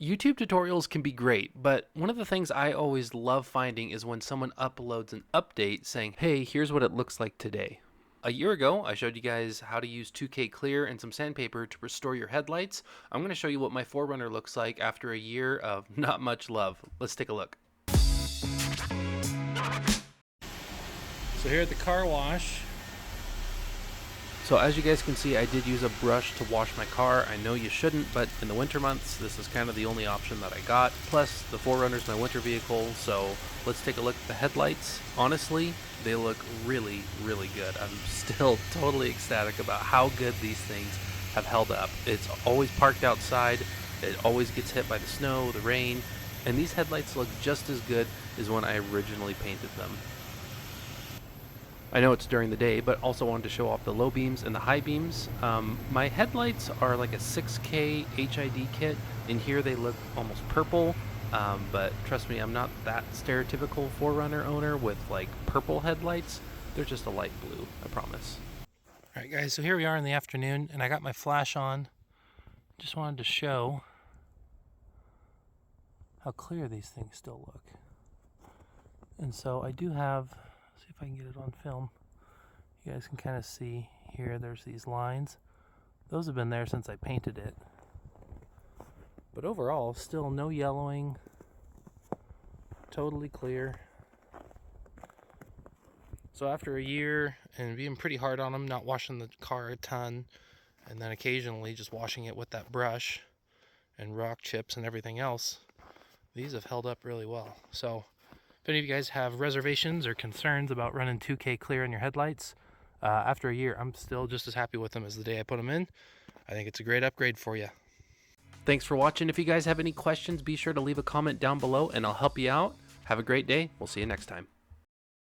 YouTube tutorials can be great, but one of the things I always love finding is when someone uploads an update saying, hey, here's what it looks like today. A year ago, I showed you guys how to use 2K Clear and some sandpaper to restore your headlights. I'm going to show you what my 4Runner looks like after a year of not much love. Let's take a look. So here at the car wash. So as you guys can see, I did use a brush to wash my car. I know you shouldn't, but in the winter months, this is kind of the only option that I got. Plus, the 4Runner's my winter vehicle, so let's take a look at the headlights. Honestly, they look really, really good. I'm still totally ecstatic about how good these things have held up. It's always parked outside. It always gets hit by the snow, the rain, and these headlights look just as good as when I originally painted them. I know it's during the day, but also wanted to show off the low beams and the high beams. My headlights are like a 6K HID kit. In here they look almost purple, but trust me, I'm not that stereotypical 4Runner owner with like purple headlights. They're just a light blue, I promise. Alright guys, so here we are in the afternoon, and I got my flash on. Just wanted to show how clear these things still look. And so I do have, see if I can get it on film. You guys can kind of see here, there's these lines. Those have been there since I painted it. But overall, still no yellowing. Totally clear. So after a year and being pretty hard on them, not washing the car a ton, and then occasionally just washing it with that brush and rock chips and everything else, these have held up really well. So if any of you guys have reservations or concerns about running 2K Clear in your headlights, after a year, I'm still just as happy with them as the day I put them in. I think it's a great upgrade for you. Thanks for watching. If you guys have any questions, be sure to leave a comment down below and I'll help you out. Have a great day. We'll see you next time.